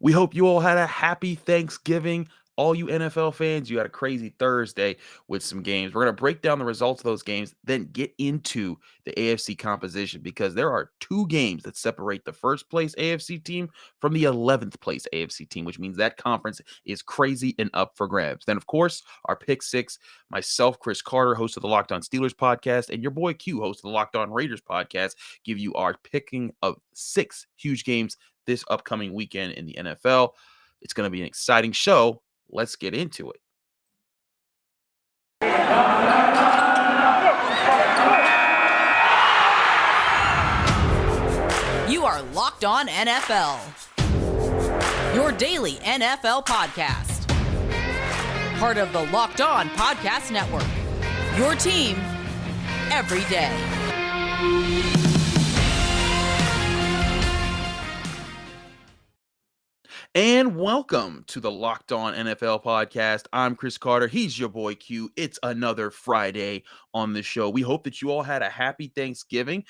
We hope you all had a happy Thanksgiving. All you NFL fans, you had a crazy Thursday with some games. We're going to break down the results of those games, then get into the AFC composition because there are two games that separate the first place AFC team from the 11th place AFC team, which means that conference is crazy and up for grabs. Then, of course, our pick six, myself, Chris Carter, host of the Locked On Steelers podcast, and your boy Q, host of the Locked On Raiders podcast, give you our picking of six huge games this upcoming weekend in the NFL. It's going to be an exciting show. Let's get into it. You are Locked On NFL, your daily NFL podcast. Part of the Locked On Podcast Network, your team every day. And welcome to the Locked On NFL podcast. I'm Chris Carter. He's your boy Q. It's another Friday on the show. We hope that you all had a happy Thanksgiving.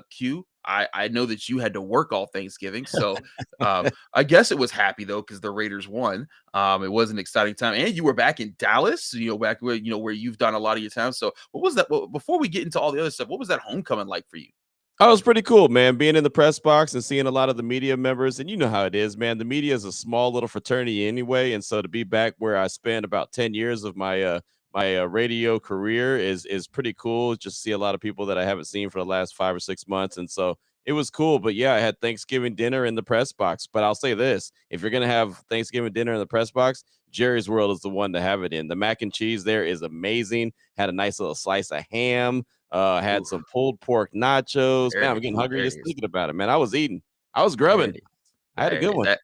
Q, I know that you had to work all Thanksgiving, so I guess it was happy though because the Raiders won. It was an exciting time, and you were back in Dallas. Back where where you've done a lot of your time. So, what was that? Well, before we get into all the other stuff, what was that homecoming like for you? Oh, it was pretty cool, man. Being in the press box and seeing a lot of the media members, and you know how it is, man. The media is a small little fraternity anyway, and so to be back where I spent about 10 years of my radio career is pretty cool. Just see a lot of people that I haven't seen for the last 5 or 6 months, and so it was cool. But yeah, I had Thanksgiving dinner in the press box. But I'll say this: if you're gonna have Thanksgiving dinner in the press box, Jerry's World is the one to have it in. The mac and cheese there is amazing. Had a nice little slice of ham. Had Ooh, some pulled pork nachos. there Man, it I'm getting is. hungry There it just is. thinking about it, man. I was eating. I was There grubbing. it is. I had a There it good is. one.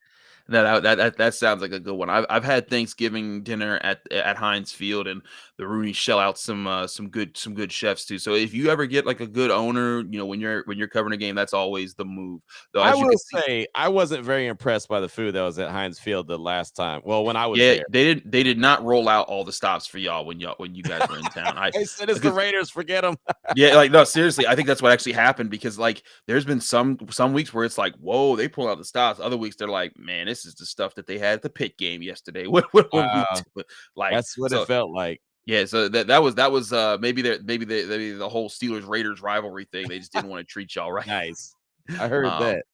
That sounds like a good one. I've had Thanksgiving dinner at Heinz Field, and the Rooney shell out some good chefs too. So if you ever get like a good owner, when you're covering a game, that's always the move. Though I as you will can see, say I wasn't very impressed by the food that was at Heinz Field the last time. Well, when I was yeah, there. they did not roll out all the stops for y'all when you guys were in town. I I said it's the because Raiders, forget them. Yeah, like, no, seriously, I think that's what actually happened because, like, there's been some weeks where it's like, "Whoa, they pull out the stops." Other weeks, they're like, "Man, this is the stuff that they had at the pit game yesterday. What we Wow. doing?" Like, That's what it so felt like. yeah, so that was maybe the whole Steelers Raiders rivalry thing. They just didn't want to treat y'all right. Nice. I heard Um, that.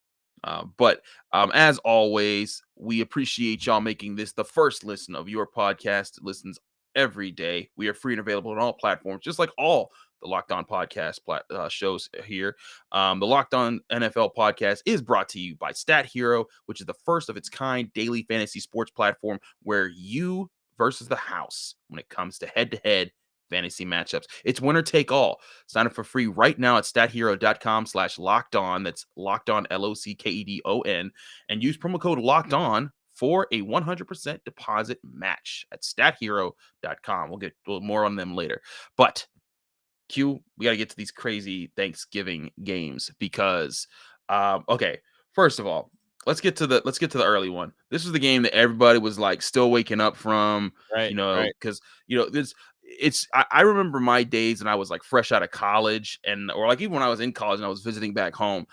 but as always, we appreciate y'all making this the first listen of your podcast. Listens every day. We are free and available on all platforms, just like all the Locked On podcast shows here. The Locked On NFL podcast is brought to you by Stat Hero, which is the first of its kind daily fantasy sports platform where you versus the house when it comes to head-to-head fantasy matchups. It's winner take all. Sign up for free right now at stathero.com/locked on. That's locked on, LOCKEDON, and use promo code locked on for a 100% deposit match at stathero.com. We'll get more on them later. But Q, we got to get to these crazy Thanksgiving games because, okay, first of all, let's get to the early one. This was the game that everybody was like still waking up from, Right, right. because this I remember my days and I was like fresh out of college or like even when I was in college and I was visiting back home.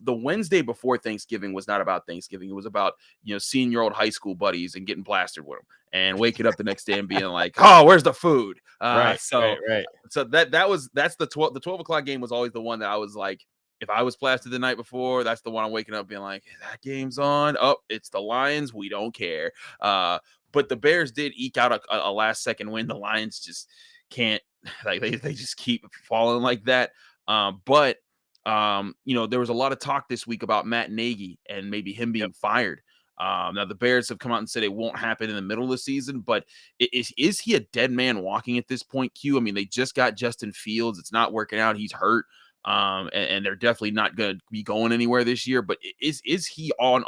The Wednesday before Thanksgiving was not about Thanksgiving. It was about seeing your old high school buddies and getting blasted with them and waking up the next day and being like, oh, where's the food? Right, So right, right. so that's the 12 o'clock game was always the one that I was like, if I was blasted the night before, that's the one I'm waking up being like, that game's on. Oh, it's the Lions. We don't care. But the Bears did eke out a last second win. The Lions just can't, like, they just keep falling like that. But there was a lot of talk this week about Matt Nagy and maybe him Yep. being fired. Now the Bears have come out and said it won't happen in the middle of the season, but is he a dead man walking at this point, Q? I mean, they just got Justin Fields. It's not working out. He's hurt. And they're definitely not going to be going anywhere this year. But is he on?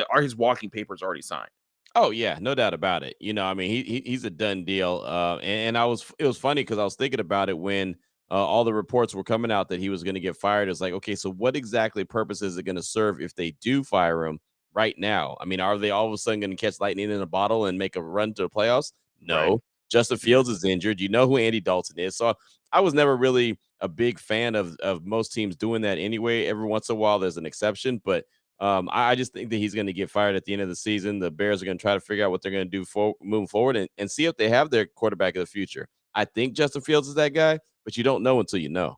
Are his walking papers already signed? Oh yeah, no doubt about it. I mean, he's a done deal. And it was funny because I was thinking about it when all the reports were coming out that he was going to get fired. It's like, okay, so what exactly purpose is it going to serve if they do fire him right now? I mean, are they all of a sudden going to catch lightning in a bottle and make a run to the playoffs? Right. No. Justin Fields is injured. You know who Andy Dalton is. So I was never really a big fan of most teams doing that anyway. Every once in a while, there's an exception, but I just think that he's going to get fired at the end of the season. The Bears are going to try to figure out what they're going to do moving forward and see if they have their quarterback of the future. I think Justin Fields is that guy, but you don't know until you know.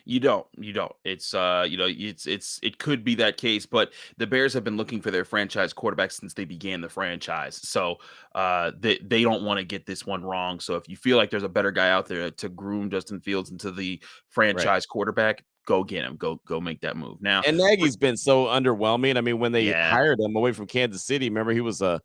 You don't. It's it could be that case, but the Bears have been looking for their franchise quarterback since they began the franchise. So they don't want to get this one wrong. So if you feel like there's a better guy out there to groom Justin Fields into the Right. franchise quarterback, go get him. Go make that move. Now, And Nagy's been so underwhelming. I mean, when they yeah, hired him away from Kansas City, remember he was an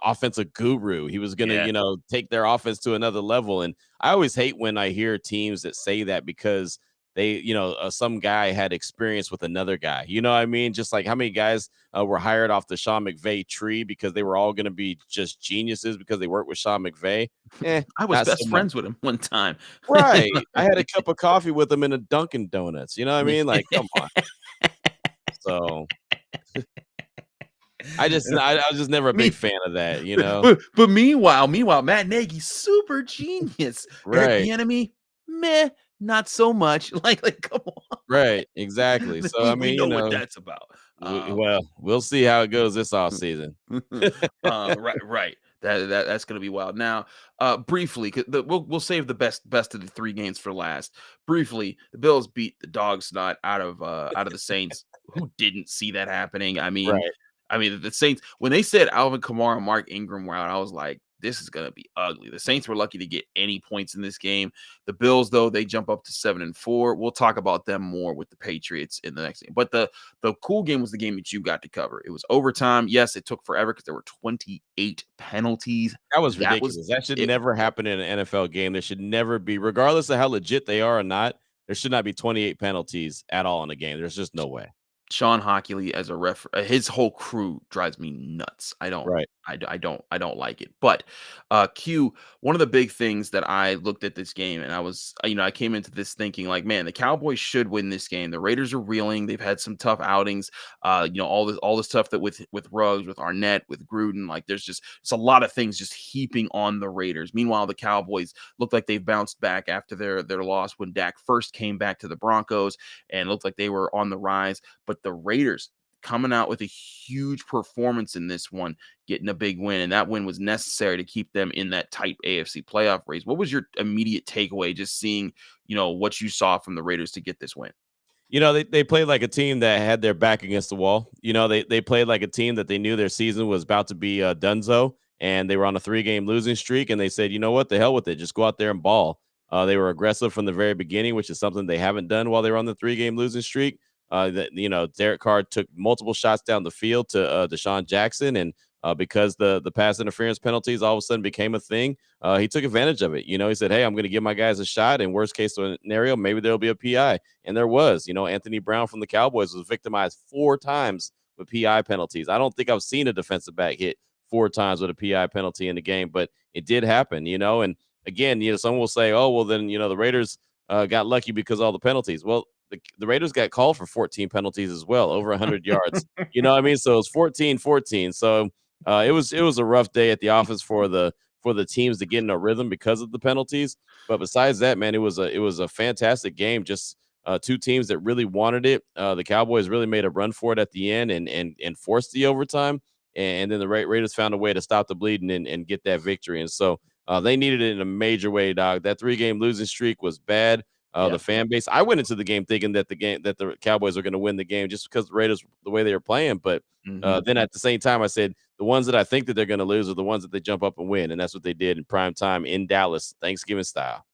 offensive guru. He was gonna, yeah. take their offense to another level. And I always hate when I hear teams that say that because they, some guy had experience with another guy. You know what I mean? Just like how many guys were hired off the Sean McVay tree because they were all going to be just geniuses because they worked with Sean McVay. I was Not so best much. friends with him one time. You know Right. I what had I a cup of coffee with him in a Dunkin' Donuts. You know what I mean? mean? Like, come on. So I was just never a big Me fan of that, you But know? but meanwhile, Matt Nagy, super genius. Eric Right, Bieniemy, meh, not so much. Like, come on. right, exactly. So, I We mean, know what that's about. well, we'll see how it goes this offseason. Right. That's gonna be wild. Now, briefly, we'll save the best of the three games for last. Briefly, the Bills beat the dog snot out of the Saints. Who didn't see that happening? Right. I mean the Saints when they said Alvin Kamara and Mark Ingram were out, I was like, this is gonna be ugly. The Saints were lucky to get any points in this game. The Bills, though, they jump up to 7-4. We'll talk about them more with the Patriots in the next game. But the cool game was the game that you got to cover. It was overtime. Yes, it took forever because there were 28 penalties. That was That was ridiculous. That should it. never happen in an NFL game. There should never be regardless of how legit they are or not, there should not be 28 penalties at all in a game. There's just no way. Sean Hockley as a ref, his whole crew drives me nuts. Right. I don't like it. But Q, one of the big things that I looked at this game, and I was, I came into this thinking like, man, the Cowboys should win this game. The Raiders are reeling. They've had some tough outings. All the stuff that with Ruggs, with Arnett, with Gruden, like it's a lot of things just heaping on the Raiders. Meanwhile, the Cowboys look like they've bounced back after their loss when Dak first came back to the Broncos and looked like they were on the rise. But the Raiders coming out with a huge performance in this one, getting a big win, and that win was necessary to keep them in that tight AFC playoff race. What was your immediate takeaway just seeing, what you saw from the Raiders to get this win? They played like a team that had their back against the wall. They played like a team that they knew their season was about to be donezo, and they were on a 3-game losing streak, and they said, "You know what? The hell with it. Just go out there and ball." They were aggressive from the very beginning, which is something they haven't done while they were on the 3-game losing streak. Derek Carr took multiple shots down the field to Deshaun Jackson, and because the pass interference penalties all of a sudden became a thing, he took advantage of it. He said, "Hey, I'm going to give my guys a shot. In worst case scenario, maybe there'll be a PI." And there was. Anthony Brown from the Cowboys was victimized 4 times with PI penalties. I don't think I've seen a defensive back hit 4 times with a PI penalty in the game, but it did happen. And again, someone will say, "Oh, well, then the Raiders got lucky because of all the penalties." Well, the Raiders got called for 14 penalties as well, over 100 yards. You know what I mean? So it's 14-14. So it was a rough day at the office for the teams to get in a rhythm because of the penalties. But besides that, man, it was a fantastic game. Just 2 teams that really wanted it. The Cowboys really made a run for it at the end and forced the overtime. And then the Raiders found a way to stop the bleeding and get that victory. And so they needed it in a major way, dog. That 3-game losing streak was bad. The Yeah. fan base. I went into the game thinking that the Cowboys were going to win the game just because the Raiders the way they were playing. But Mhm. then at the same time, I said the ones that I think that they're going to lose are the ones that they jump up and win, and that's what they did in prime time in Dallas, Thanksgiving style.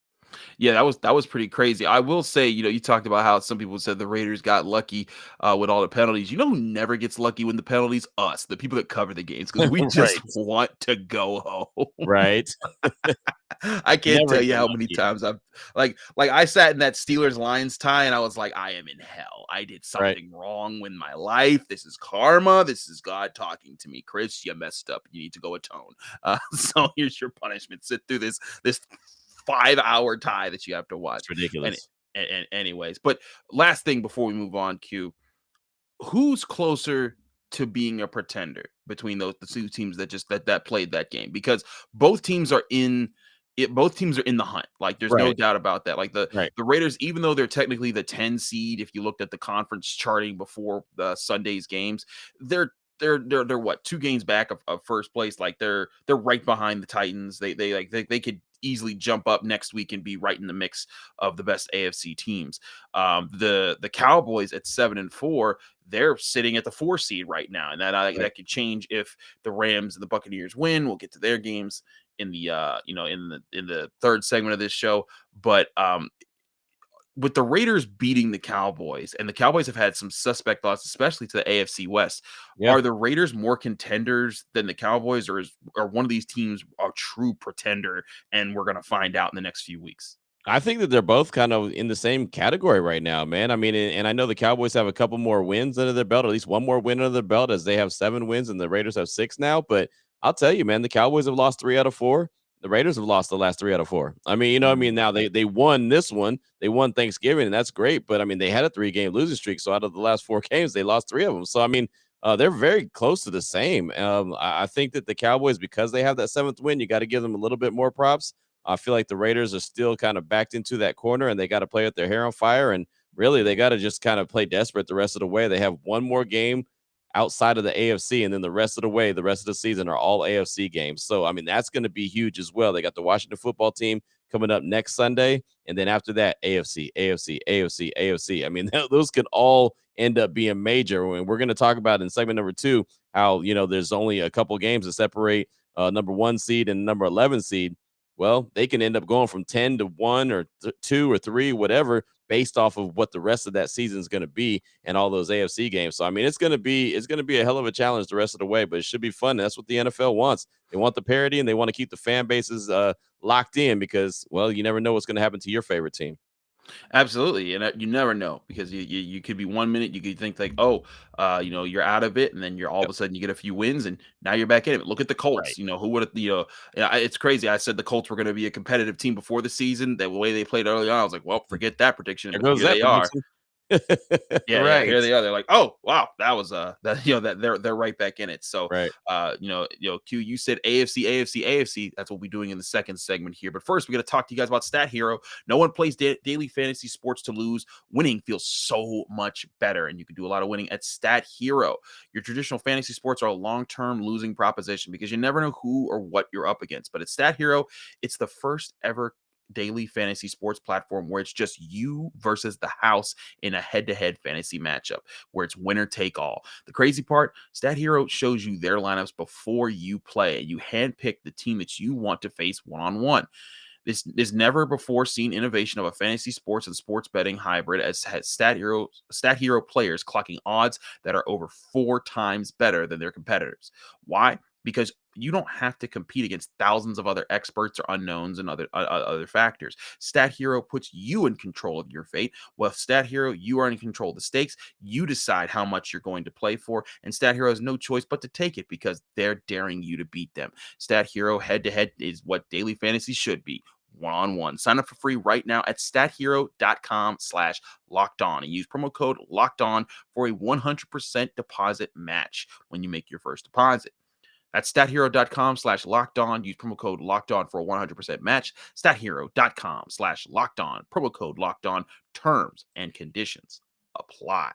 Yeah, that was pretty crazy. I will say, you talked about how some people said the Raiders got lucky with all the penalties. You know who never gets lucky when the penalties? Us, the people that cover the games, because we just Right, want to go home. right. I can't Never tell you get how many lucky. times I've like I sat in that Steelers Lions tie and I was like, I am in hell. I did Right. something wrong with my life. This is karma. This is God talking to me. Chris, you messed up. You need to go atone. So here's your punishment. Sit through this 5-hour tie that you have to watch. It's And, ridiculous. and anyways, but last thing before we move on, Q, who's closer to being a pretender between the two teams that played that game? Because both teams are both teams are in the hunt. Like, there's no Right, doubt about that. Like, right. the Raiders, even though they're technically the 10 seed, if you looked at the conference charting before the Sunday's games, they're they're what, 2 games back of first place. Like, they're right behind the Titans. They could easily jump up next week and be right in the mix of the best AFC teams. The Cowboys at 7-4, they're sitting at the 4 seed right now, and Right. that could change if the Rams and the Buccaneers win. We'll get to their games in the in the third segment of this show. But with the Raiders beating the Cowboys, and the Cowboys have had some suspect losses, especially to the AFC West. Yeah. Are the Raiders more contenders than the Cowboys, or one of these teams a true pretender? And we're gonna find out in the next few weeks. I think that they're both kind of in the same category right now, man. I mean, and I know the Cowboys have a couple more wins under their belt, at least one more win under their belt, as they have 7 wins and the Raiders have 6 now. But I'll tell you, man, the Cowboys have lost 3 out of 4. The Raiders have lost the last 3 out of 4. I mean, you know what I Mm. mean? Now they won this one. They won Thanksgiving, and that's great. But I mean, they had a 3-game losing streak. So out of the last 4 games, they lost 3 of them. So I mean, they're very close to the same. I think that the Cowboys, because they have that 7th win, you got to give them a little bit more props. I feel like the Raiders are still kind of backed into that corner and they got to play with their hair on fire. And really, they got to just kind of play desperate the rest of the way. They have one more game outside of the AFC, and then the rest of the way, the rest of the season are all AFC games. So, I mean, that's going to be huge as well. They got the Washington football team coming up next Sunday. And then after that, AFC, AFC, AFC, AFC. I mean, those could all end up being major. And we're going to talk about in segment number 2 how, there's only a couple games to separate number 1 seed and number 11 seed. Well, they can end up going from 10 to 1 or 2 or 3, whatever, based off of what the rest of that season is going to be and all those AFC games. So I mean, it's going to be a hell of a challenge the rest of the way, but it should be fun. That's what the NFL wants. They want the parity and they want to keep the fan bases locked in because, well, you never know what's going to happen to your favorite team. Absolutely, and you never know because you could be 1 minute you could think like, oh, you're out of it, and then you're all of Yep. a sudden you get a few wins, and now you're back in it. Look at the Right. Colts. Who would have, yeah, it's crazy. I said the Colts were going to be a competitive team before the season. The way they played early on, I was like, well, forget that prediction. There But goes here that they are. prediction. Yeah, yeah, Right. here they are. They're like, "Oh, wow, that was that that they're right back in it." So, Right. Q, you said AFC, AFC, AFC. That's what we'll be doing in the second segment here. But first, we got to talk to you guys about Stat Hero. No one plays daily fantasy sports to lose. Winning feels so much better, and you can do a lot of winning at Stat Hero. Your traditional fantasy sports are a long-term losing proposition because you never know who or what you're up against. But at Stat Hero, it's the first ever daily fantasy sports platform where it's just you versus the house in a head-to-head fantasy matchup where it's winner take all. The crazy part, Stat Hero shows you their lineups before you play. You handpick the team that you want to face one-on-one. This is never before seen innovation of a fantasy sports and sports betting hybrid as has Stat Hero players clocking odds that are over 4 times better than their competitors. Why? Because you don't have to compete against thousands of other experts or unknowns and other factors. Stat Hero puts you in control of your fate. With Stat Hero, you are in control of the stakes. You decide how much you're going to play for, and Stat Hero has no choice but to take it because they're daring you to beat them. Stat Hero head to head is what daily fantasy should be. One-on-one. Sign up for free right now at stathero.com/locked on and use promo code locked on for a 100% deposit match when you make your first deposit. That's stathero.com/locked on. Use promo code locked on for a 100% match. Stathero.com/locked on. Promo code locked on. Terms and conditions apply.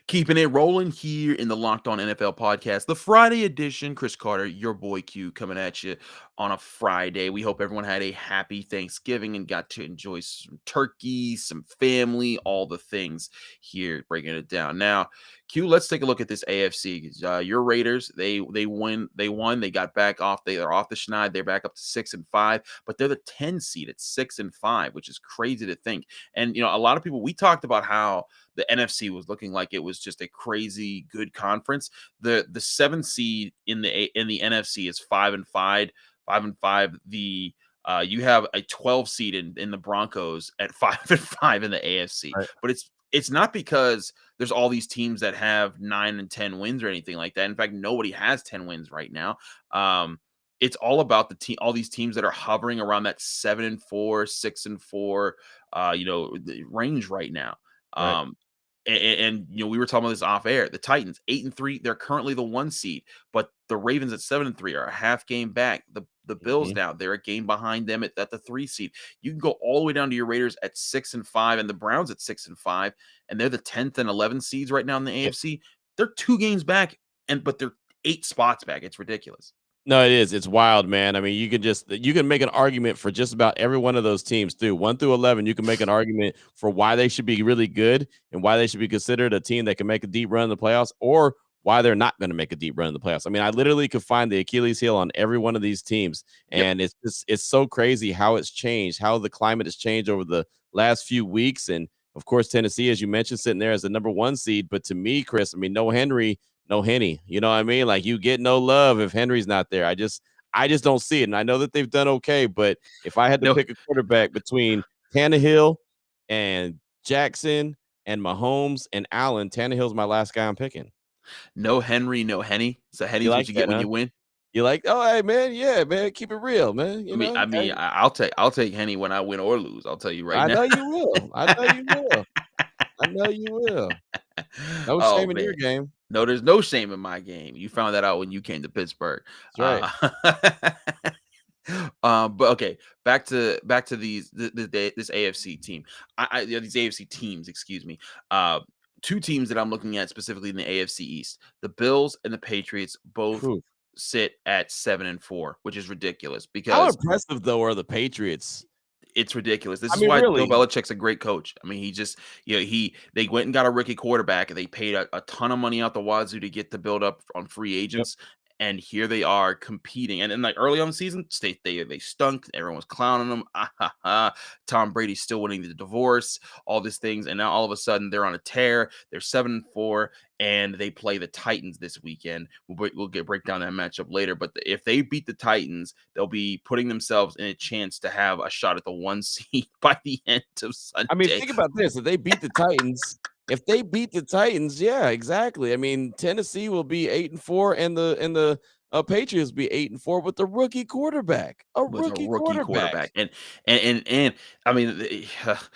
Keeping it rolling here in the Locked On NFL podcast, the Friday edition. Chris Carter, your boy Q, coming at you on a Friday. We hope everyone had a happy Thanksgiving and got to enjoy some turkey, some family, all the things here, breaking it down. Now, Q, let's take a look at this AFC. Your Raiders, they won, they got back off. They are off the schneid. They're back up to 6-5, but they're the 10 seed at 6-5, which is crazy to think. And a lot of people, we talked about how the NFC was looking like it was just a crazy good conference. The 7th seed in the NFC is 5-5, 5-5. You have a 12 seed in the Broncos at 5-5 in the AFC. Right. But it's not because there's all these teams that have 9 and 10 wins or anything like that. In fact, nobody has 10 wins right now. it's all about all these teams that are hovering around that 7-4, 6-4, the range right now. Right. Um, and we were talking about this off air. The Titans 8-3, they're currently the 1 seed, but the Ravens at 7-3 are a half game back. The Bills Mhm. now they're a game behind them at the 3 seed. You can go all the way down to your Raiders at 6-5, and the Browns at 6-5, and they're the 10th and 11th seeds right now in the AFC. They're 2 games back, but they're 8 spots back. It's ridiculous. No, it is. It's wild, man. I mean, you can make an argument for just about every one of those teams too. 1 through 11, you can make an argument for why they should be really good and why they should be considered a team that can make a deep run in the playoffs, or why they're not going to make a deep run in the playoffs. I mean, I literally could find the Achilles heel on every one of these teams, Yep. and it's so crazy how it's changed, how the climate has changed over the last few weeks. And of course, Tennessee, as you mentioned, sitting there as the number 1 seed. But to me, Chris, I mean, no Henry, no Henny. You know what I mean? Like, you get no love if Henry's not there. I just don't see it. And I know that they've done okay, but if I had to No, pick a quarterback between Tannehill and Jackson and Mahomes and Allen, Tannehill's my last guy I'm picking. no Henry, no Henny. So You Henny's what like you get that, when huh? you win. You like, oh, hey, man, yeah, man, keep it real, man. I mean, I Hey, mean, I- I'll take Henny when I win or lose. I'll tell you right I now. know you will. I know you will. I know you will. No Oh shame in man, your game. no, there's no shame in my game. You found that out when you came to Pittsburgh. That's right. Uh, but okay, back to this AFC team. These AFC teams, excuse me. Uh, Two teams that I'm looking at specifically in the AFC East: the Bills and the Patriots both Whew. sit at 7-4, which is ridiculous How because impressive, though, are the Patriots? it's ridiculous. This I is mean, why Bill really. Belichick's a great coach. I mean, he just, they went and got a rookie quarterback, and they paid a ton of money out the wazoo to get to build up on free Yep. agents. And here they are competing. And then, like early on the season, they stunk. Everyone was clowning them. Ah, ha, ha. Tom Brady's still winning the divorce, all these things. And now all of a sudden they're on a tear. They're 7-4, and they play the Titans this weekend. We'll break down that matchup later. But if they beat the Titans, they'll be putting themselves in a chance to have a shot at the 1 seed by the end of I mean, Sunday. think about this, if they beat the Titans, yeah, exactly. I mean, Tennessee will be 8-4, and the Patriots be 8-4 with the rookie quarterback. A With a rookie rookie quarterback. quarterback. And I mean, They have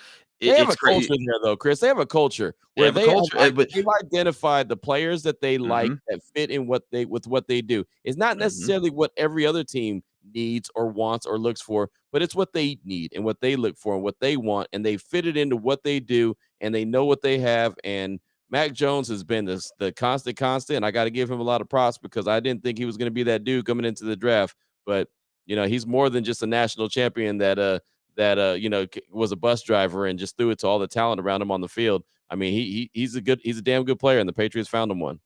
it's a great. culture there, though, Chris. They have a culture They where have a culture, but they've identified the players that they like mhm, that fit in what they do. It's not mhm. necessarily what every other team needs or wants or looks for, but it's what they need and what they look for and what they want, and they fit it into what they do, and they know what they have. And Mac Jones has been the constant, and I got to give him a lot of props because I didn't think he was going to be that dude coming into the draft, but he's more than just a national champion was a bus driver and just threw it to all the talent around him on the field. I mean, he's a damn good player, and the Patriots found him one.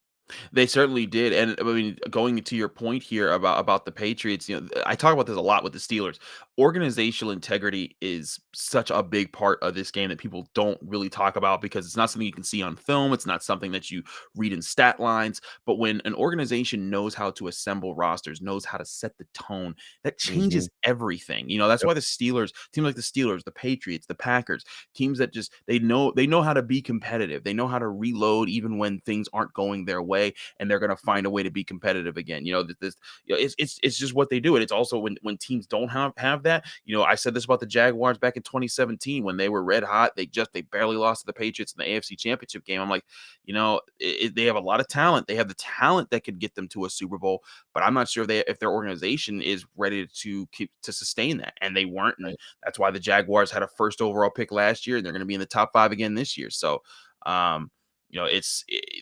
They certainly did, and I mean, going to your point here about the Patriots, I talk about this a lot with the Steelers. Organizational integrity is such a big part of this game that people don't really talk about because it's not something you can see on film. It's not something that you read in stat lines. But when an organization knows how to assemble rosters, knows how to set the tone, that Mhm. changes everything. That's Yep. why teams like the Steelers, the Patriots, the Packers, teams that just they know how to be competitive. They know how to reload even when things aren't going their way, and they're going to find a way to be competitive again. It's just what they do. And it's also when teams don't have that. I said this about the Jaguars back in 2017 when they were red hot. They barely lost to the Patriots in the AFC Championship game. I'm like, they have a lot of talent. They have the talent that could get them to a Super Bowl, but I'm not sure if their organization is ready to sustain that. And they weren't, and Right. that's why the Jaguars had a first overall pick last year, and they're going to be in the top 5 again this year. So, um,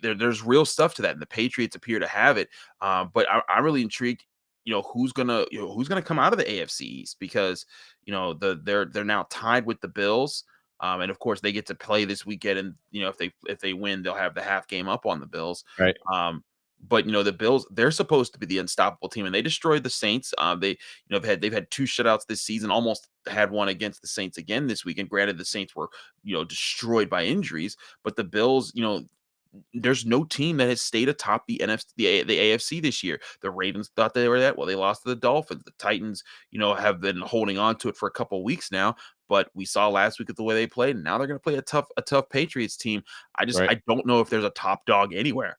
there's real stuff to that, and the Patriots appear to have it. But I'm really intrigued. Who's gonna come out of the AFC East because they're now tied with the Bills. And of course they get to play this weekend, and if they win, they'll have the half game up on the Bills. Right. Um, but the Bills, they're supposed to be the unstoppable team, and they destroyed the Saints. They've had 2 shutouts this season, almost had one against the Saints again this weekend. Granted, the Saints were destroyed by injuries, but the Bills, there's no team that has stayed atop the NFC, the AFC this year. The Ravens thought they were that. Well, they lost to the Dolphins. The Titans, have been holding on to it for a couple of weeks now. But we saw last week at the way they played, and now they're going to play a tough Patriots team. Right. I don't know if there's a top dog anywhere.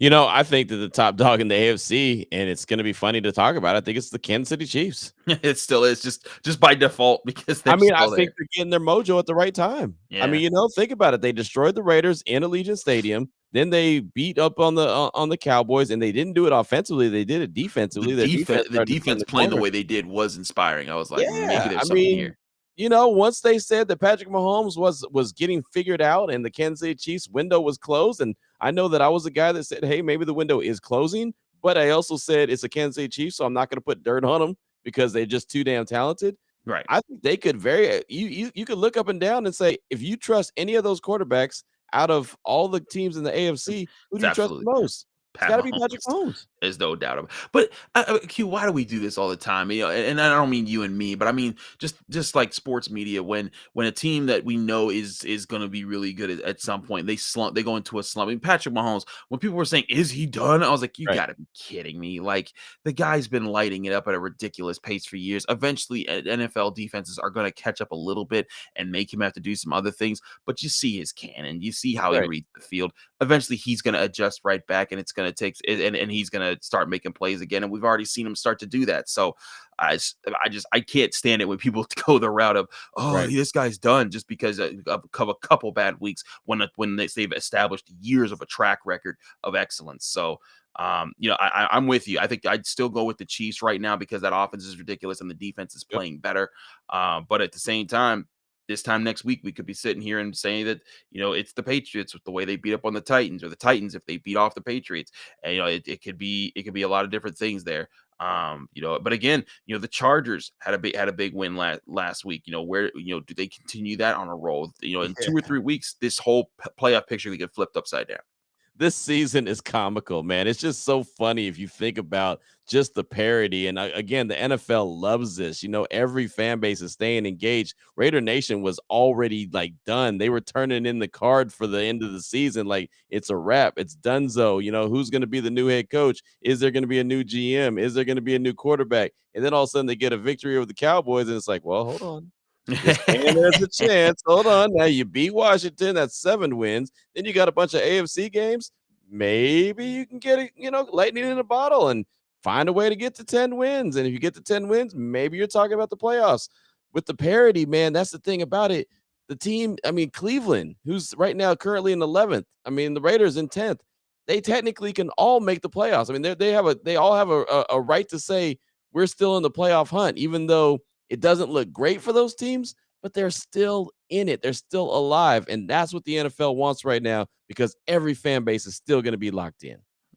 I think that the top dog in the AFC, and it's going to be funny to talk about, I think it's the Kansas City Chiefs. It still is just by default because they're I mean, I still think there. they're getting their mojo at the right time. I Yeah. mean, think about it. They destroyed the Raiders in Allegiant Stadium. Then they beat up on the Cowboys, and they didn't do it offensively. They did it defensively. Their defense The started to turn defense the playing the corner. way they did was inspiring. I was like, maybe Yeah, I there's something mean, here. once they said that Patrick Mahomes was getting figured out and the Kansas City Chiefs window was closed, and I know that I was the guy that said, "Hey, maybe the window is closing," but I also said it's a Kansas City Chiefs, so I'm not going to put dirt on them because they're just too damn talented. Right. I think they could you could look up and down and say, if you trust any of those quarterbacks out of all the teams in the AFC, who It's do you trust absolutely the most? It's Pat got to be Patrick Mahomes. Mahomes. There's no doubt about it. But Q, why do we do this all the time? And I don't mean you and me, but I mean just like sports media. When a team that we know is going to be really good at some point, they slump, they go into a slump. I mean, Patrick Mahomes. When people were saying, "Is he done?" I was like, "You Right, got to be kidding me!" Like the guy's been lighting it up at a ridiculous pace for years. Eventually, NFL defenses are going to catch up a little bit and make him have to do some other things. But you see his cannon, you see how he right, reads the field. Eventually he's going to adjust right back, and it's going to take and he's going to start making plays again, and we've already seen him start to do that. So I can't stand it when people go the route of, oh, right. this guy's done, just because of a couple bad weeks when they've established years of a track record of excellence. So I'm with you. I think I'd still go with the Chiefs right now because that offense is ridiculous and the defense is Yep. playing better. But at the same time, this time next week, we could be sitting here and saying that, it's the Patriots with the way they beat up on the Titans, or the Titans if they beat off the Patriots. And, it could be a lot of different things there. But again, the Chargers had a big win last week. Where, do they continue that on a roll? In 2 or 3 weeks, this whole playoff picture could get flipped upside down. This season is comical, man. It's just so funny if you think about just the parody. And again, the NFL loves this. Every fan base is staying engaged. Raider Nation was already like done. They were turning in the card for the end of the season. Like it's a wrap. It's donezo. Who's going to be the new head coach? Is there going to be a new GM? Is there going to be a new quarterback? And then all of a sudden they get a victory over the Cowboys, and it's like, well, hold on. This man has a chance. Hold on. Now you beat Washington. That's 7 wins. Then you got a bunch of AFC games. Maybe you can get it, lightning in a bottle and find a way to get to 10 wins. And if you get to 10 wins, maybe you're talking about the playoffs. With the parity, man, that's the thing about it. The team, I mean, Cleveland, who's right now currently in 11th. I mean, the Raiders in 10th. They technically can all make the playoffs. I mean, they all have a right to say we're still in the playoff hunt, even though it doesn't look great for those teams, but they're still in it. They're still alive. And that's what the NFL wants right now because every fan base is still going to be locked in.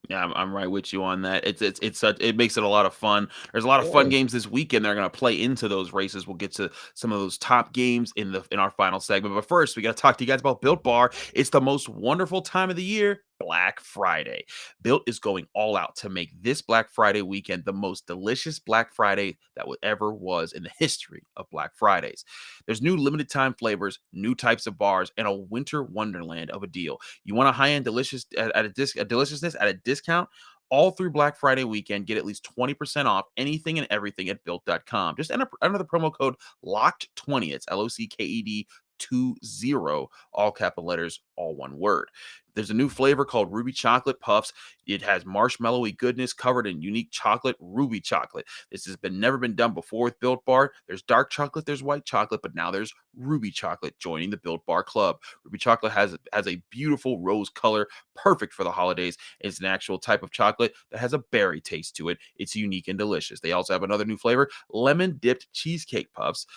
Yeah, I'm right with you on that. It makes it a lot of fun. There's a lot of fun Yeah. games this weekend. They're going to play into those races. We'll get to some of those top games in our final segment. But first, we got to talk to you guys about Built Bar. It's the most wonderful time of the year, Black Friday. Built is going all out to make this Black Friday weekend the most delicious Black Friday that ever was in the history of Black Fridays. There's new limited time flavors, new types of bars, and a winter wonderland of a deal. You want a high-end delicious a deliciousness at a discount? All through Black Friday weekend, get at least 20% off anything and everything at built.com. Just enter the promo code LOCKED20. It's LOCKED 20, all capital letters, all one word. There's a new flavor called Ruby Chocolate Puffs. It has marshmallowy goodness covered in unique chocolate, ruby chocolate. This has never been done before with Built Bar. There's dark chocolate, there's white chocolate, but now there's ruby chocolate joining the Built Bar Club. Ruby chocolate has a beautiful rose color, perfect for the holidays. It's an actual type of chocolate that has a berry taste to it. It's unique and delicious. They also have another new flavor, lemon dipped cheesecake puffs.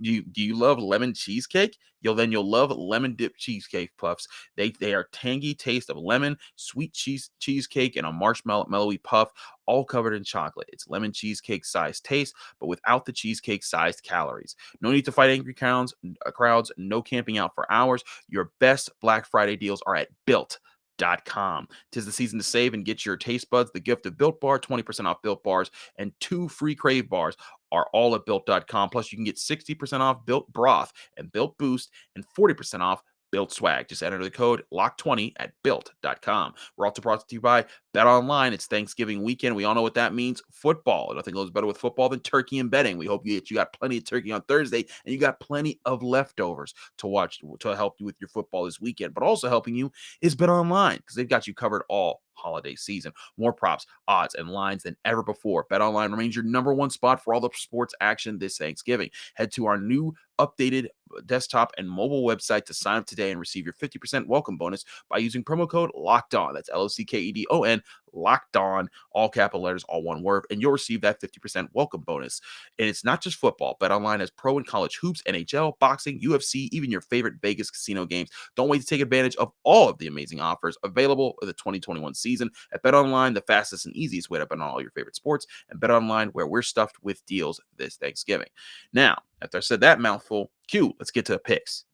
Do you love lemon cheesecake? You'll love lemon dipped cheesecake puffs. They are tangy taste of lemon, sweet cheesecake, and a marshmallowy puff, all covered in chocolate. It's lemon cheesecake sized taste, but without the cheesecake sized calories. No need to fight angry crowds. No camping out for hours. Your best Black Friday deals are at built.com. Tis the season to save and get your taste buds the gift of Built Bar. 20% off Built Bars and 2 free Crave Bars are all at built.com. Plus, you can get 60% off Built Broth and Built Boost and 40% off Built swag. Just enter the code LOCK20 at built.com. We're also brought to you by Bet Online. It's Thanksgiving weekend. We all know what that means. Football. Nothing goes better with football than turkey and betting. We hope you got plenty of turkey on Thursday and you got plenty of leftovers to watch to help you with your football this weekend. But also helping you is Bet Online because they've got you covered all holiday season. More props, odds, and lines than ever before. Bet Online remains your number one spot for all the sports action this Thanksgiving. Head to our new updated desktop and mobile website to sign up today and receive your 50% welcome bonus by using promo code Locked On. That's LOCKEDON, Locked On, all capital letters, all one word, and you'll receive that 50% welcome bonus. And it's not just football. BetOnline has pro and college hoops, NHL, boxing, UFC, even your favorite Vegas casino games. Don't wait to take advantage of all of the amazing offers available for the 2021 season at BetOnline, the fastest and easiest way to bet on all your favorite sports, and BetOnline, where we're stuffed with deals this Thanksgiving. Now, after I said that mouthful, let's get to the picks.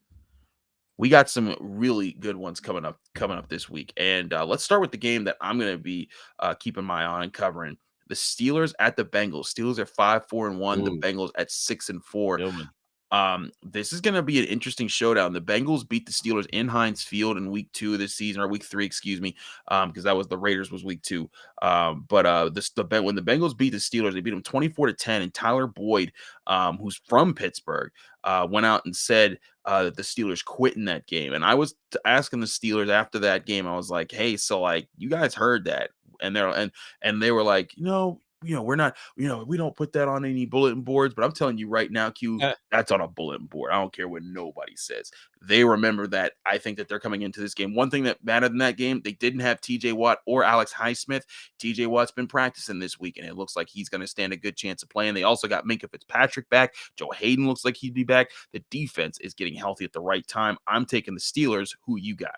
We got some really good ones coming up this week, and let's start with the game that I'm going to be keeping my eye on and covering. The Steelers at the Bengals. Steelers are 5-4-1. The Ooh, Bengals at 6-4. good one. This is going to be an interesting showdown. The Bengals beat the Steelers in Heinz Field in week 2 of this season, or week 3, excuse me, because that was the Raiders was week 2. When the Bengals beat the Steelers, they beat them 24-10, and Tyler Boyd, who's from Pittsburgh, went out and said that the Steelers quit in that game. And I was asking the Steelers after that game, I was like, "Hey, so like you guys heard that?" And they were like, we're not, we don't put that on any bulletin boards, but I'm telling you right now, that's on a bulletin board. I don't care what nobody says. They remember that. I think that they're coming into this game. One thing that mattered in that game, they didn't have TJ Watt or Alex Highsmith. TJ Watt's been practicing this week, and it looks like he's going to stand a good chance of playing. They also got Minkah Fitzpatrick back. Joe Hayden looks like he'd be back. The defense is getting healthy at the right time. I'm taking the Steelers. Who you got?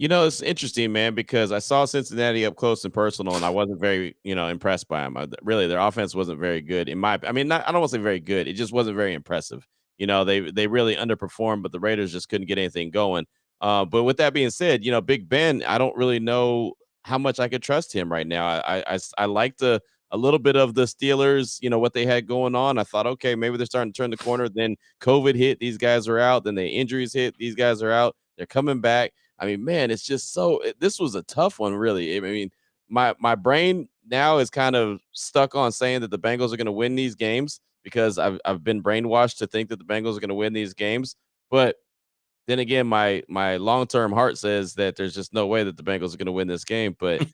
It's interesting, man, because I saw Cincinnati up close and personal, and I wasn't very, impressed by them. Really, their offense wasn't very good. I mean, I don't want to say very good. It just wasn't very impressive. They really underperformed, but the Raiders just couldn't get anything going. But with that being said, Big Ben, I don't really know how much I could trust him right now. I liked a little bit of the Steelers, what they had going on. I thought, okay, maybe they're starting to turn the corner. Then COVID hit, these guys are out. Then the injuries hit, these guys are out. They're coming back. I mean, man, it's just this was a tough one, really. I mean, my brain now is kind of stuck on saying that the Bengals are going to win these games because I've been brainwashed to think that the Bengals are going to win these games. But then again, my long-term heart says that there's just no way that the Bengals are going to win this game. But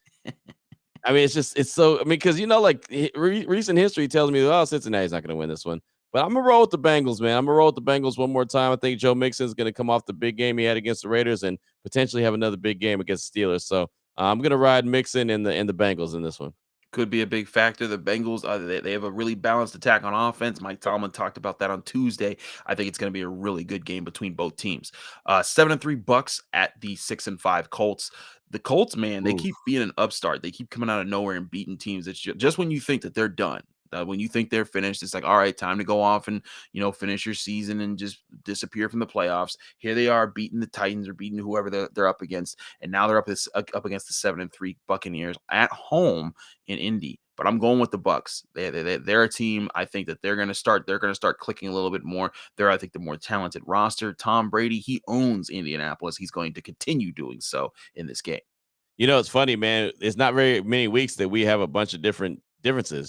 I mean, it's so, I mean, because, like recent history tells me, oh, Cincinnati's not going to win this one. But I'm going to roll with the Bengals, man. I'm going to roll with the Bengals one more time. I think Joe Mixon's going to come off the big game he had against the Raiders and potentially have another big game against the Steelers. So I'm going to ride Mixon and the Bengals in this one. Could be a big factor. The Bengals, they have a really balanced attack on offense. Mike Tomlin talked about that on Tuesday. I think it's going to be a really good game between both teams. 7-3 Bucks at the 6-5 Colts. The Colts, man, they Ooh. keep being an upstart. They keep coming out of nowhere and beating teams. It's just when you think that they're done. When you think they're finished, it's like, all right, time to go off and finish your season and just disappear from the playoffs. Here they are beating the Titans or beating whoever they're up against, and now they're up against the 7-3 Buccaneers at home in Indy. But I'm going with the Bucks. They're a team. I think that they're going to start clicking a little bit more. They're, I think, the more talented roster. Tom Brady, he owns Indianapolis. He's going to continue doing so in this game. It's funny, man. It's not very many weeks that we have a bunch of differences.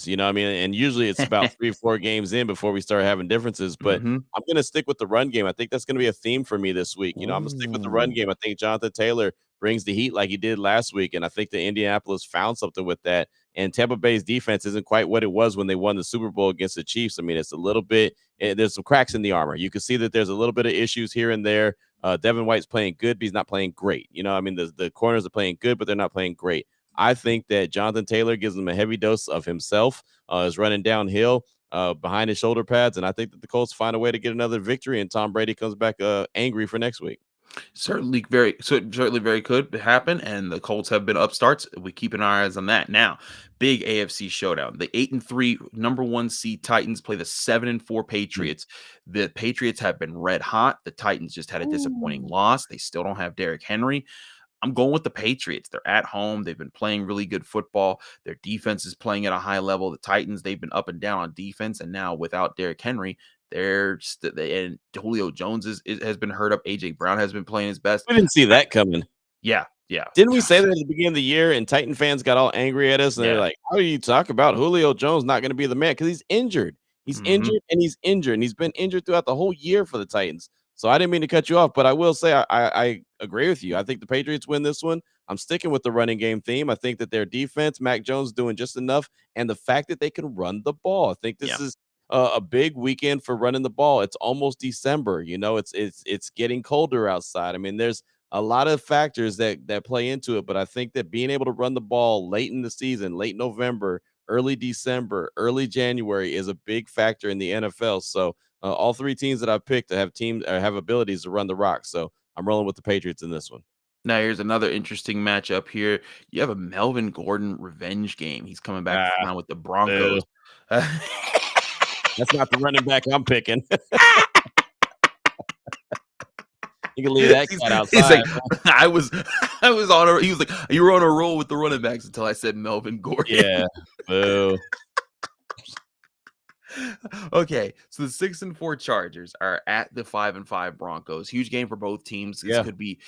I mean, and usually it's about 3-4 games in before we start having differences. But Mm-hmm. I'm going to stick with the run game. I think that's going to be a theme for me this week. I'm going to stick with the run Ooh. game. I think Jonathan Taylor brings the heat like he did last week, and I think the Indianapolis found something with that. And Tampa Bay's defense isn't quite what it was when they won the Super Bowl against the Chiefs. I mean, it's a little bit. There's some cracks in the armor. You can see that there's a little bit of issues here and there. Devin White's playing good, but he's not playing great. I mean, the corners are playing good, but they're not playing great. I think that Jonathan Taylor gives them a heavy dose of himself, is running downhill behind his shoulder pads, and I think that the Colts find a way to get another victory, and Tom Brady comes back angry for next week. Certainly very could happen, and the Colts have been upstarts. We keep an eyes on that. Now, big AFC showdown. The 8-3 number 1 seed Titans play the 7-4 Mm. Patriots. The Patriots have been red hot. The Titans just had a disappointing Ooh. loss. They still don't have Derrick Henry. I'm going with the Patriots. They're at home. They've been playing really good football. Their defense is playing at a high level. The Titans, they've been up and down on defense, and now without Derrick Henry, And Julio Jones has been hurt up. AJ Brown has been playing his best. We didn't see that coming. Yeah, yeah. Didn't we say that at the beginning of the year and Titan fans got all angry at us and they're Yeah. like, "How do you talk about Julio Jones not gonna be the man?" Because he's injured. He's Mhm. injured and he's injured, and he's been injured throughout the whole year for the Titans. So I didn't mean to cut you off, but I will say I agree with you. I think the Patriots win this one. I'm sticking with the running game theme. I think that their defense, Mac Jones doing just enough, and the fact that they can run the ball. I think this Yeah. is a big weekend for running the ball. It's almost December, it's getting colder outside. I mean, there's a lot of factors that play into it, but I think that being able to run the ball late in the season, late November, early December, early January is a big factor in the NFL. So all three teams that I've picked have teams have abilities to run the rock. So I'm rolling with the Patriots in this one. Now here's another interesting matchup here. You have a Melvin Gordon revenge game. He's coming back to Ah, town with the boo. Broncos. That's not the running back I'm picking. You can leave that cat He's like, outside, man. I was I was on a he was like, you were on a roll with the running backs until I said Melvin Gordon. Yeah, boo. Okay, so the 6-4 Chargers are at the 5-5 Broncos. Huge game for both teams. This Yeah. could be,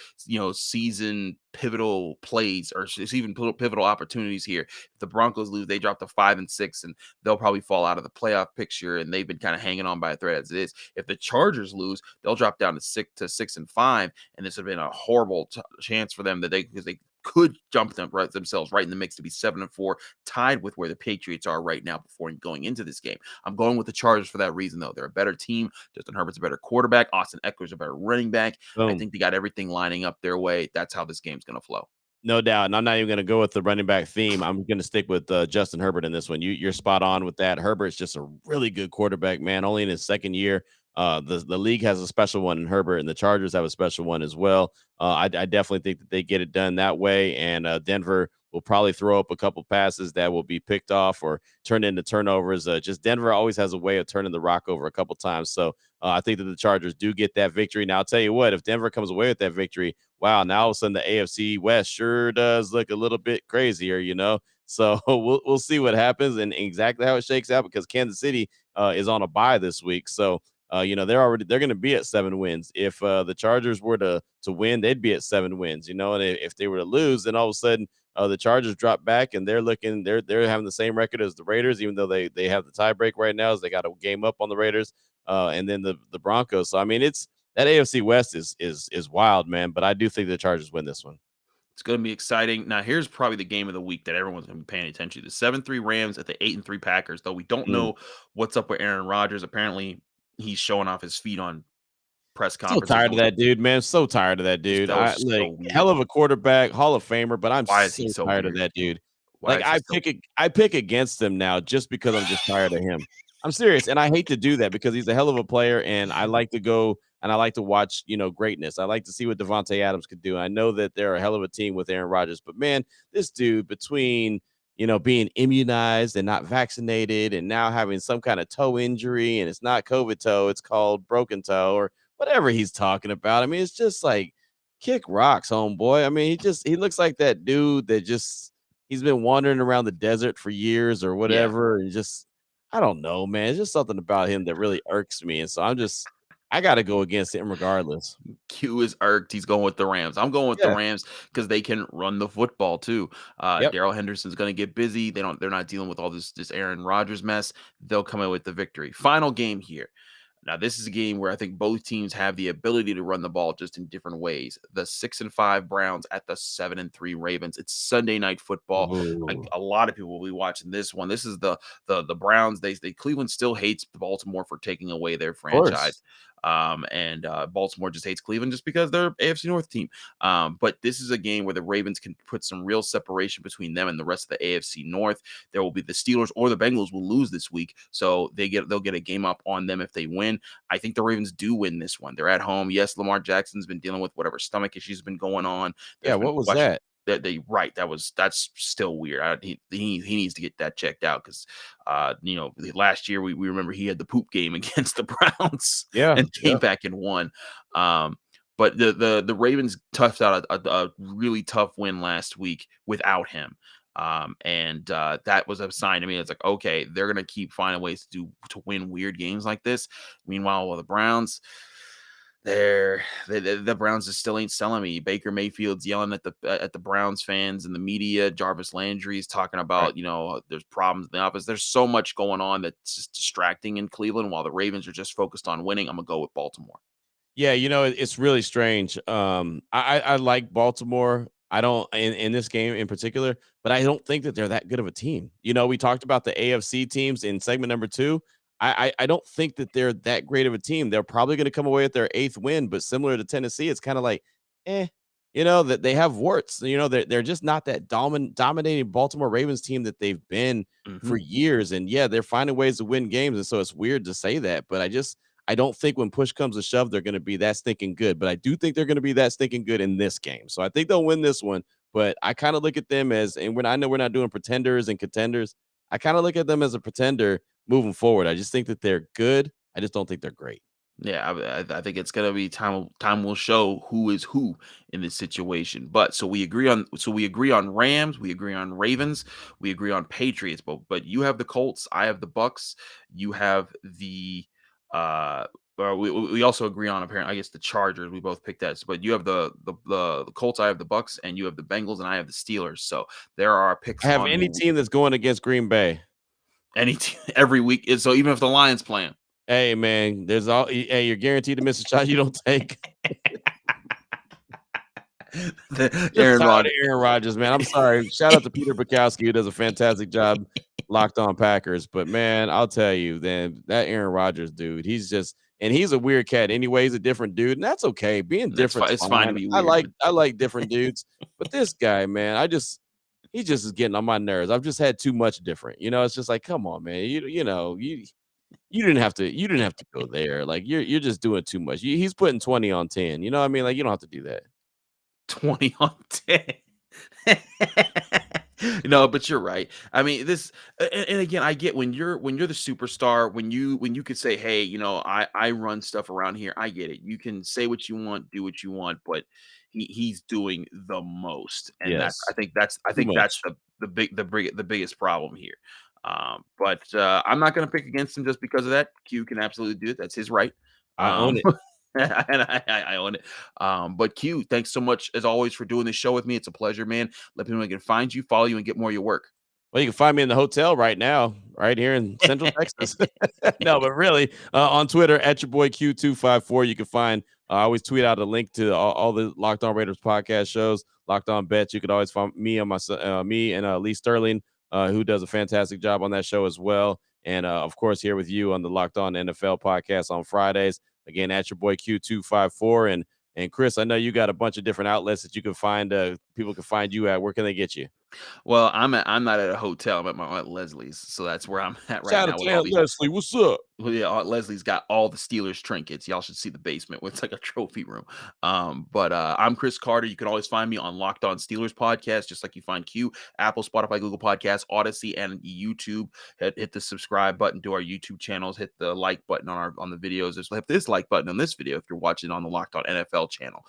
season pivotal plays or it's even pivotal opportunities here. If the Broncos lose, they drop to 5-6, and they'll probably fall out of the playoff picture. And they've been kind of hanging on by a thread as it is. If the Chargers lose, they'll drop down to 6-5, and this would have been a horrible chance for them because they could jump themselves right in the mix to be 7-4, tied with where the Patriots are right now before going into this game. I'm going with the Chargers for that reason, though. They're a better team. Justin Herbert's a better quarterback. Austin Eckler's a better running back. I Boom. think they got everything lining up their way. That's how this game's going to flow. No doubt, and I'm not even gonna go with the running back theme. I'm gonna stick with, Justin Herbert in this one. You're spot on with that. Herbert's just a really good quarterback, man, only in his 2nd year. The league has a special one in Herbert, and the Chargers have a special one as well. I definitely think that they get it done that way, and, Denver will probably throw up a couple passes that will be picked off or turned into turnovers. Just Denver always has a way of turning the rock over a couple times, so, I think that the Chargers do get that victory. Now, I'll tell you what, if Denver comes away with that victory, wow, now all of a sudden the AFC West sure does look a little bit crazier. So we'll see what happens and exactly how it shakes out because Kansas City is on a bye this week. So they're going to be at 7 wins. If the Chargers were to win, they'd be at 7 wins. And if they were to lose, then all of a sudden the Chargers drop back and they're having the same record as the Raiders, even though they have the tiebreak right now as they got a game up on the Raiders, and then the Broncos. So I mean it's that AFC West is wild, man. But I do think the Chargers win this one. It's going to be exciting. Now, here's probably the game of the week that everyone's going to be paying attention to. The 7-3 Rams at the 8-3 Packers, though we don't Mm. know what's up with Aaron Rodgers. Apparently, he's showing off his feet on press So conferences. tired of that dude, man. So tired of that dude. That was I so like weird. hell of a quarterback, Hall of Famer, but I'm Why is he so so tired of weird? that dude. Why Like is he so I pick against him now just because I'm just tired of him. I'm serious, and I hate to do that because he's a hell of a player, and I like to go and I like to watch, greatness. I like to see what Devontae Adams could do. I know that they're a hell of a team with Aaron Rodgers, but man, this dude between being immunized and not vaccinated, and now having some kind of toe injury, and it's not COVID toe, it's called broken toe or whatever he's talking about. I mean, it's just like kick rocks, homeboy. I mean, he looks like that dude that just he's been wandering around the desert for years or Yeah. whatever, and just I don't know, man. It's just something about him that really irks me, and so I got to go against him regardless. Q is irked. He's going with the Rams. I'm going with the Yeah. Rams because they can run the football too. Yep. Daryl Henderson's going to get busy. They're not dealing with all this Aaron Rodgers mess. They'll come in with the victory. Final game here. Now, this is a game where I think both teams have the ability to run the ball just in different ways. The 6-5 Browns at the 7-3 Ravens. It's Sunday night football. Ooh. A lot of people will be watching this one. This is the Browns. Cleveland still hates Baltimore for taking away their Of course. franchise. And Baltimore just hates Cleveland just because they're AFC North team. But this is a game where the Ravens can put some real separation between them and the rest of the AFC North. There will be the Steelers or the Bengals will lose this week, so they'll get a game up on them if they win. I think the Ravens do win this one. They're at home. Yes, Lamar Jackson's been dealing with whatever stomach issues have been going on. Yeah, There's been what was questions that? that's still weird. He needs to get that checked out because last year we remember he had the poop game against the Browns Yeah, and came yeah. back and won. But the Ravens toughed out a really tough win last week without him. And that was a sign to me. It's like, okay, they're gonna keep finding ways to win weird games like this. Meanwhile, the Browns, the Browns just still ain't selling me. Baker Mayfield's yelling at the Browns fans and the media. Jarvis Landry's talking Right. about, there's problems in the office. There's so much going on that's just distracting in Cleveland while the Ravens are just focused on winning. I'm gonna go with Baltimore. Yeah, it's really strange. I like Baltimore. I don't in this game in particular, but I don't think that they're that good of a team. We talked about the AFC teams in segment number two. I don't think that they're that great of a team. They're probably going to come away with their eighth win, but similar to Tennessee, it's kind of like, that they have warts. They're just not that dominating Baltimore Ravens team that they've been for Hmm. years. And yeah, they're finding ways to win games, and so it's weird to say that, but I don't think when push comes to shove, they're going to be that stinking good, but I do think they're going to be that stinking good in this game. So I think they'll win this one, but I kind of look at them as, and I know we're not doing pretenders and contenders. I kind of look at them as a pretender moving forward. I just think that they're good. I just don't think they're great. Yeah, I think it's gonna be time. Time will show who is who in this situation. But we agree on Rams, we agree on Ravens, we agree on Patriots. But you have the Colts, I have the Bucks, you have the uh. We also agree on, apparently, I guess, the Chargers. We both picked that. But you have the Colts, I have the Bucks, and you have the Bengals, and I have the Steelers. So there are our I picks have on any the team that's going against Green Bay. any every week. So even if the Lions playing. Hey man, hey, you're guaranteed to miss a shot you don't take. Just Aaron tired of Rodgers. Aaron Rodgers, man. I'm sorry. Shout out to Peter Bukowski, who does a fantastic job locked on Packers. But man, I'll tell you, then that Aaron Rodgers dude, he's a weird cat anyway. He's a different dude, and that's okay. Being That's fine. different's It's fine to fine. be I weird, like but I like different dudes, but this guy, man, he just is getting on my nerves. I've just had too much different. It's just like, come on, man. You didn't have to go there. Like you're just doing too much. He's putting 20 on 10. You know what I mean? Like you don't have to do that. 20 on 10. No, but you're right. I mean, and again, I get when you're the superstar, when you could say, "Hey, I run stuff around here." I get it. You can say what you want, do what you want, but he's doing the most, and that's I Yes. think that's I Too think that's much. the biggest problem here. But I'm not going to pick against him just because of that. Q can absolutely do it. That's his right. I own it. And I own it. But Q, thanks so much as always for doing this show with me. It's a pleasure, man. Let people know they can find you, follow you, and get more of your work. Well, you can find me in the hotel right now, right here in Central Texas. No, but really, on Twitter at your boy Q254, you can find. I always tweet out a link to all the Locked On Raiders podcast shows, Locked On Bets. You could always find me on me and Lee Sterling, who does a fantastic job on that show as well. And of course, here with you on the Locked On NFL podcast on Fridays. Again, at your boy Q254, and Chris, I know you got a bunch of different outlets that you can find. People can find you at. Where can they get you? Well, I'm not at a hotel. I'm at my Aunt Leslie's, so that's where I'm at right Shout out now to with all Aunt these. Leslie. What's up? Well, yeah, Aunt Leslie's got all the Steelers trinkets. Y'all should see the basement. It's like a trophy room. But I'm Chris Carter. You can always find me on Locked On Steelers podcast, just like you find Q, Apple, Spotify, Google Podcasts, Odyssey, and YouTube. Hit the subscribe button to our YouTube channels. Hit the like button on the videos. Just hit this like button on this video if you're watching on the Locked On NFL channel.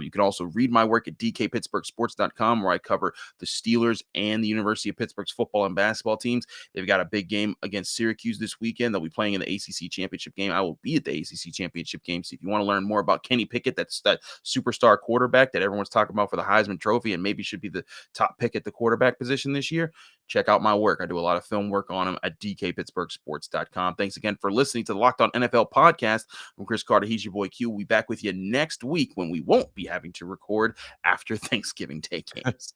You can also read my work at dkpittsburghsports.com, where I cover the Steelers and the University of Pittsburgh's football and basketball teams. They've got a big game against Syracuse this weekend. They'll be playing in the ACC championship game. I will be at the ACC championship game. So if you want to learn more about Kenny Pickett, that's that superstar quarterback that everyone's talking about for the Heisman Trophy and maybe should be the top pick at the quarterback position this year, check out my work. I do a lot of film work on him at dkpittsburghsports.com. Thanks again for listening to the Locked On NFL podcast. I'm Chris Carter. He's your boy Q. We'll be back with you next week when we won't be having to record after Thanksgiving Day games.